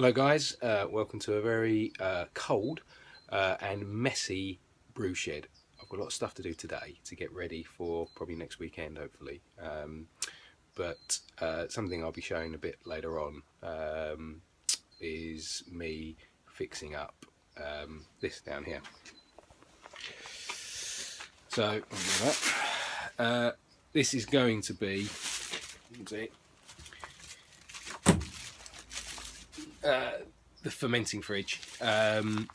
Hello guys, welcome to a very cold and messy brew shed. I've got a lot of stuff to do today to get ready for probably next weekend hopefully, but something I'll be showing a bit later on is me fixing up this down here. So I'll do that. This is going to be, you can see, the fermenting fridge. I'm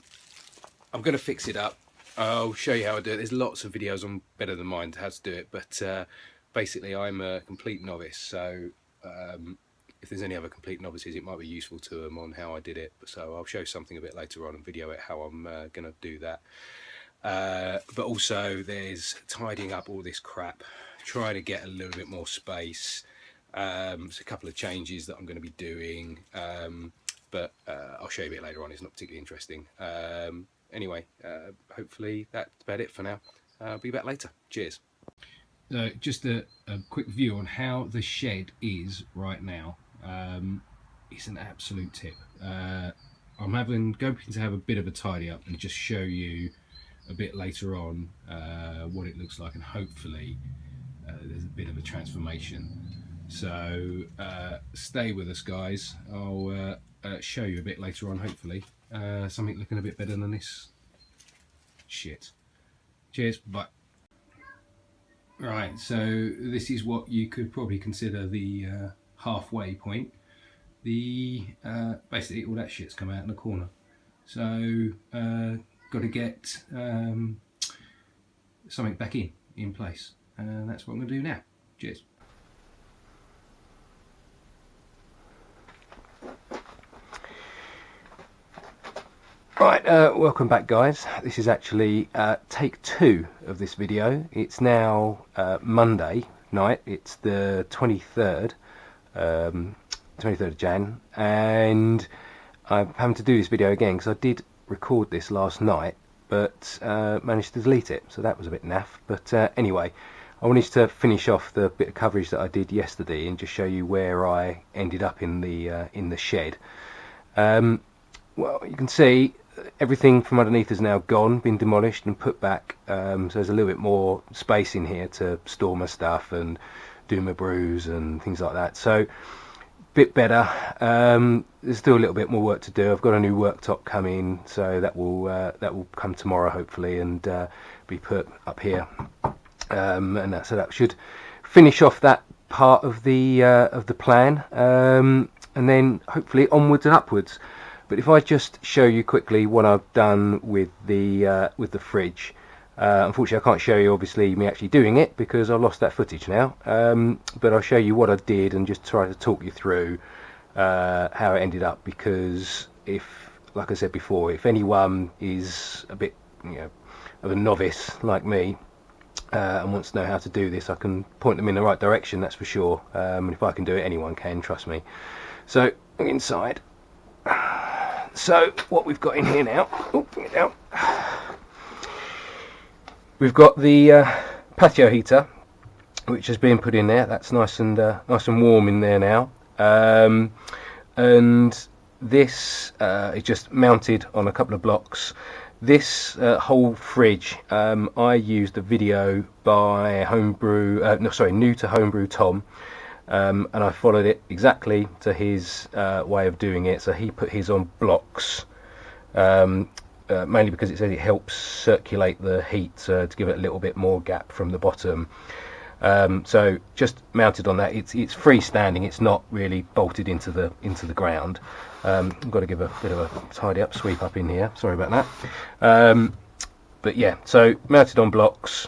going to fix it up. I'll show you how I do it. There's lots of videos on Better Than Mine how to do it, but basically I'm a complete novice, so if there's any other complete novices it might be useful to them on how I did it. So I'll show something a bit later on and video it how I'm going to do that. But also there's tidying up all this crap, trying to get a little bit more space. There's a couple of changes that I'm going to be doing, but I'll show you a bit later on. It's not particularly interesting. Anyway, hopefully that's about it for now. I'll be back later. Cheers. Just a quick view on how the shed is right now. It's an absolute tip. I'm hoping to have a bit of a tidy up and just show you a bit later on what it looks like, and hopefully there's a bit of a transformation. So stay with us guys. I'll show you a bit later on, hopefully something looking a bit better than this shit. Cheers, bye. Right, so this is what you could probably consider the halfway point. The basically all that shit's come out in the corner, so got to get something back in place, and that's what I'm going to do now. Cheers. Right, welcome back guys. This is actually take 2 of this video. It's now Monday night. It's the 23rd of Jan, and I'm having to do this video again because I did record this last night but managed to delete it, so that was a bit naff. But anyway, I wanted to finish off the bit of coverage that I did yesterday and just show you where I ended up in the shed. Well, you can see everything from underneath is now gone, been demolished and put back, so there's a little bit more space in here to store my stuff and do my brews and things like that. So bit better. There's still a little bit more work to do. I've got a new worktop coming, so that will come tomorrow hopefully and be put up here, and so that should finish off that part of the plan, and then hopefully onwards and upwards. But if I just show you quickly what I've done with the fridge, unfortunately I can't show you obviously me actually doing it because I lost that footage now, but I'll show you what I did and just try to talk you through how it ended up, because like I said before, if anyone is a bit of a novice like me and wants to know how to do this, I can point them in the right direction, that's for sure. And if I can do it, anyone can, trust me. So inside. So what we've got in here now, bring it down. We've got the patio heater, which has been put in there. That's nice and warm in there now. And this is just mounted on a couple of blocks. This whole fridge, I used a video by NewToHomeBrew Tom. And I followed it exactly to his way of doing it. So he put his on blocks, mainly because it says it helps circulate the heat to give it a little bit more gap from the bottom. So just mounted on that. It's freestanding. It's not really bolted into the ground. I've got to give a bit of a tidy up, sweep up in here. Sorry about that. But yeah, so mounted on blocks.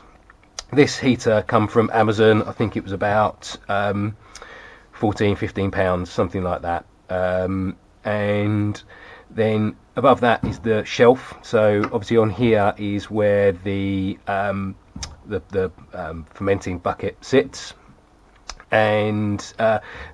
This heater come from Amazon. I think it was about 14-15 pounds, something like that. And then above that is the shelf. So obviously on here is where the fermenting bucket sits, and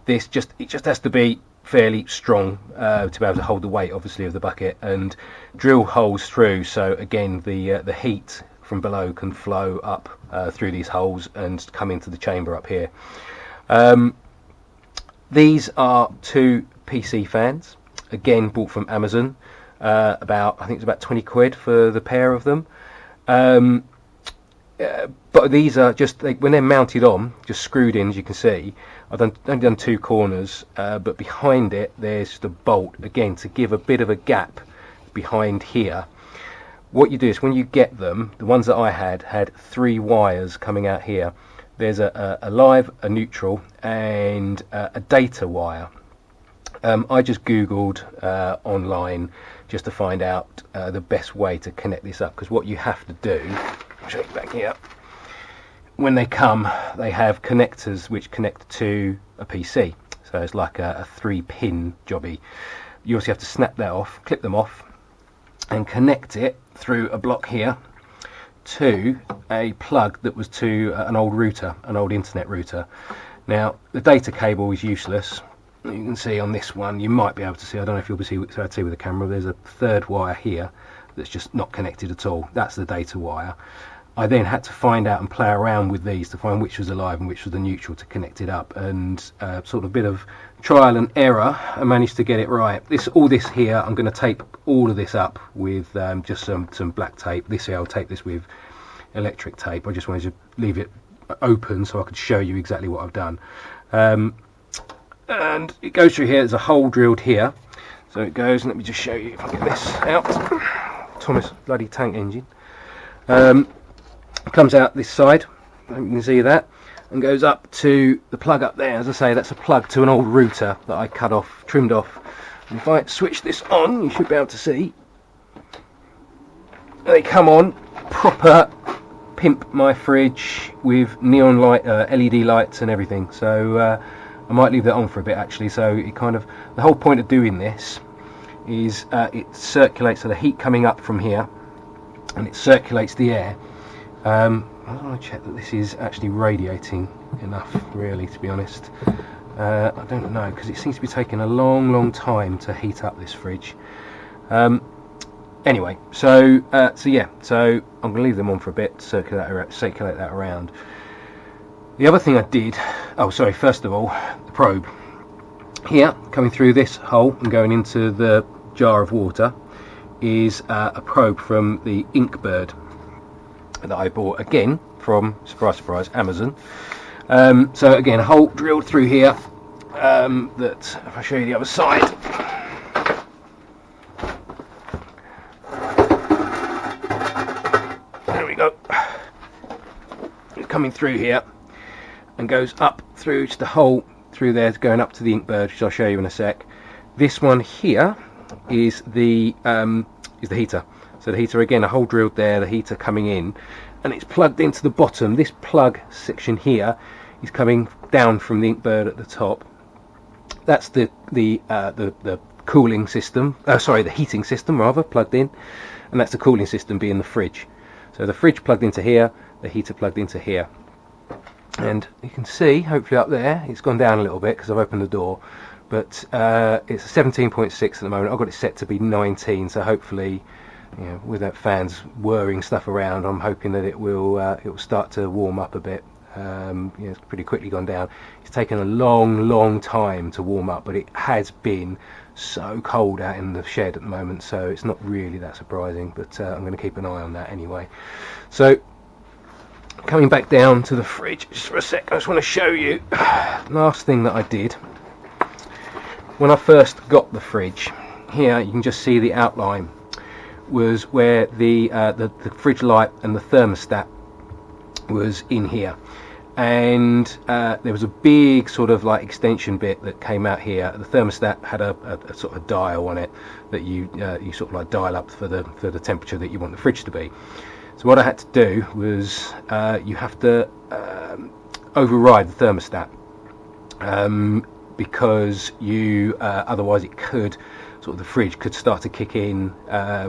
it just has to be fairly strong to be able to hold the weight obviously of the bucket, and drill holes through, so again the heat from below can flow up through these holes and come into the chamber up here. These are 2 PC fans. again bought from Amazon, about, I think it's about 20 quid for the pair of them. But these are just, when they're mounted on, just screwed in, as you can see. I've only done 2 corners, but behind it there's just a bolt, again to give a bit of a gap behind here. What you do is, when you get them, the ones that I had 3 wires coming out here. There's a live, a neutral, and a data wire. I just googled online just to find out the best way to connect this up, because what you have to do, I'll show you back here, when they come, they have connectors which connect to a PC, so it's like a 3-pin jobby. You also have to snap that off, clip them off, and connect it through a block here to a plug that was to an old router, an old internet router. Now the data cable is useless. You can see on this one, you might be able to see, I don't know if you'll be able to see with the camera, there's a 3rd wire here that's just not connected at all. That's the data wire. I then had to find out and play around with these to find which was the live and which was the neutral to connect it up, and sort of a bit of trial and error, I managed to get it right. All this here, I'm going to tape all of this up with just some black tape. This here, I'll tape this with electric tape. I just wanted to leave it open so I could show you exactly what I've done. And it goes through here. There's a hole drilled here, so it goes. Let me just show you if I get this out. Thomas bloody tank engine. Comes out this side, you can see that, and goes up to the plug up there. As I say, that's a plug to an old router that I cut off, trimmed off. And if I switch this on, you should be able to see they come on. Proper pimp my fridge with neon light, LED lights and everything. So I might leave that on for a bit actually. So it kind of, the whole point of doing this is it circulates, so the heat coming up from here, and it circulates the air. I want to check that this is actually radiating enough, really, to be honest. I don't know, because it seems to be taking a long time to heat up this fridge. Anyway, so yeah, so I'm going to leave them on for a bit, circulate that around. The other thing I did, oh sorry, first of all, the probe. Here, coming through this hole and going into the jar of water, is a probe from the Inkbird that I bought, again from, surprise surprise, Amazon. So again, a hole drilled through here, that, if I show you the other side, there we go, it's coming through here and goes up through to the hole through there, going up to the Inkbird, which I'll show you in a sec. This one here is the heater. So the heater, again, a hole drilled there, the heater coming in, and it's plugged into the bottom. This plug section here is coming down from the Inkbird at the top. That's the cooling system, sorry, the heating system rather, plugged in, and that's the cooling system being the fridge. So the fridge plugged into here, the heater plugged into here. And you can see, hopefully up there, it's gone down a little bit because I've opened the door, but it's 17.6 at the moment. I've got it set to be 19, so hopefully, you know, without fans whirring stuff around, I'm hoping that it will start to warm up a bit. You know, it's pretty quickly gone down. It's taken a long time to warm up, but it has been so cold out in the shed at the moment, so it's not really that surprising, but I'm going to keep an eye on that anyway. So coming back down to the fridge just for a sec, I just want to show you last thing that I did when I first got the fridge. Here you can just see the outline was where the fridge light and the thermostat was in here, and there was a big sort of like extension bit that came out here. The thermostat had a sort of dial on it that you sort of like dial up for the temperature that you want the fridge to be. So what I had to do was you have to override the thermostat, because you otherwise it could sort of, the fridge could start to kick in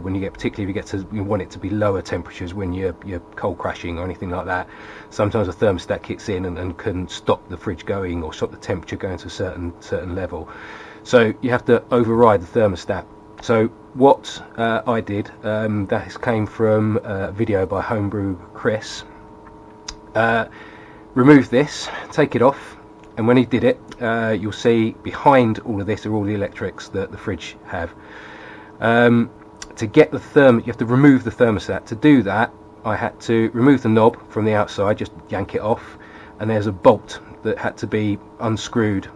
when you get, particularly if you want it to be lower temperatures when you're cold crashing or anything like that. Sometimes the thermostat kicks in and can stop the fridge going or stop the temperature going to a certain level. So you have to override the thermostat. So what I did, that came from a video by Homebrew Chris. Remove this, take it off, and when he did it, you'll see behind all of this are all the electrics that the fridge have. To get the you have to remove the thermostat. To do that, I had to remove the knob from the outside, just yank it off, and there's a bolt that had to be unscrewed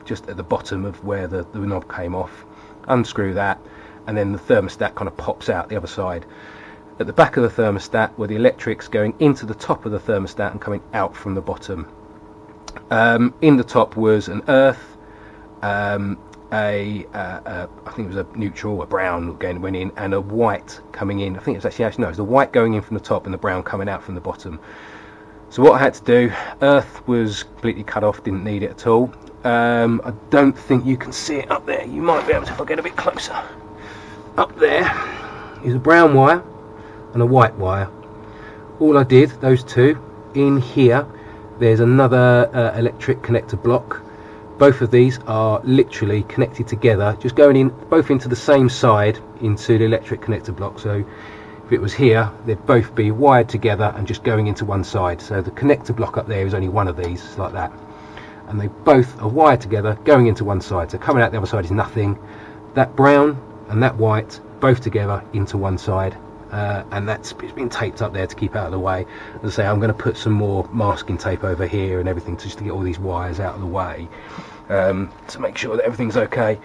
just at the bottom of where the knob came off. Unscrew that, and then the thermostat kind of pops out the other side. At the back of the thermostat were the electrics going into the top of the thermostat and coming out from the bottom. In the top was an earth, I think it was a neutral, a brown again went in, and a white coming in. I think it was actually no, it was the white going in from the top and the brown coming out from the bottom. So what I had to do, earth was completely cut off, didn't need it at all. I don't think you can see it up there. You might be able to if I get a bit closer. Up there is a brown wire and a white wire. All I did, those two, in here there's another electric connector block. Both of these are literally connected together, just going in both into the same side into the electric connector block. So if it was here, they'd both be wired together and just going into one side. So the connector block up there is only one of these, it's like that, and they both are wired together going into one side. So coming out the other side is nothing. That brown and that white both together into one side, and it's been taped up there to keep out of the way. As I say, I'm going to put some more masking tape over here and everything just to get all these wires out of the way, to make sure that everything's okay.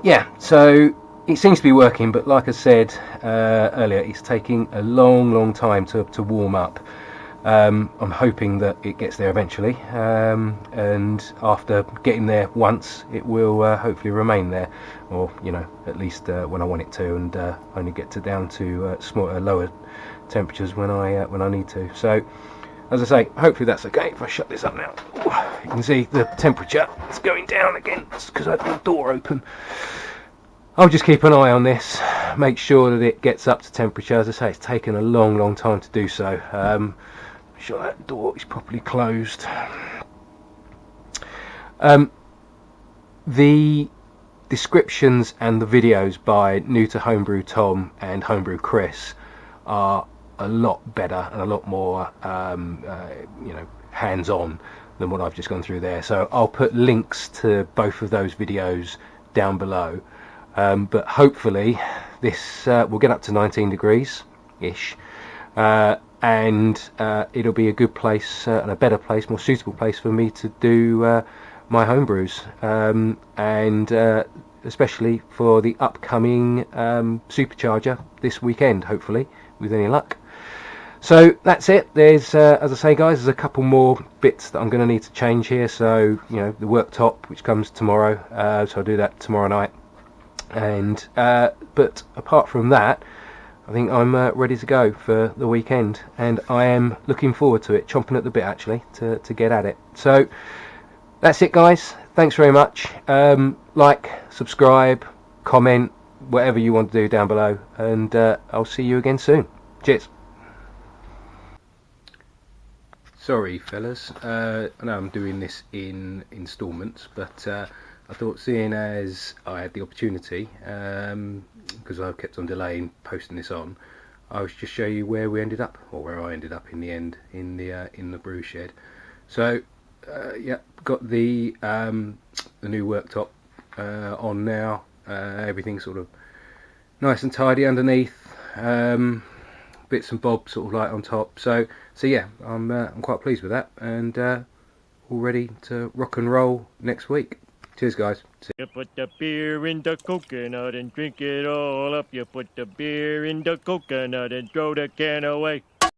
Yeah, so it seems to be working, but like I said earlier, it's taking a long time to warm up. I'm hoping that it gets there eventually, and after getting there once, it will hopefully remain there, or at least when I want it to, and only get down to lower temperatures when I need to. So, as I say, hopefully that's okay. If I shut this up now, you can see the temperature is going down again. It's because I had the door open. I'll just keep an eye on this, make sure that it gets up to temperature. As I say, it's taken a long time to do so. Make sure that door is properly closed. The descriptions and the videos by NewToHomeBrew Tom and Homebrew Chris are a lot better and a lot more hands-on than what I've just gone through there. So I'll put links to both of those videos down below. But hopefully this will get up to 19 degrees ish, and it'll be a good place and a better place, more suitable place for me to do my homebrews, and especially for the upcoming supercharger this weekend, hopefully, with any luck. So that's it. There's as I say, guys, there's a couple more bits that I'm going to need to change here. So the worktop, which comes tomorrow, so I'll do that tomorrow night. And but apart from that, I think I'm ready to go for the weekend, and I am looking forward to it, chomping at the bit actually to get at it. So that's it, guys. Thanks very much. Like, subscribe, comment, whatever you want to do down below, and I'll see you again soon. Cheers. Sorry fellas, I know I'm doing this in installments, but I thought, seeing as I had the opportunity, because I kept on delaying posting this on, I would just show you where we ended up, or where I ended up in the end, in the brew shed. So yeah, got the new worktop on now. Everything's sort of nice and tidy underneath. Bits and bobs sort of like on top. So yeah, I'm quite pleased with that, and all ready to rock and roll next week. Cheers, guys. You put the beer in the coconut and drink it all up. You put the beer in the coconut and throw the can away.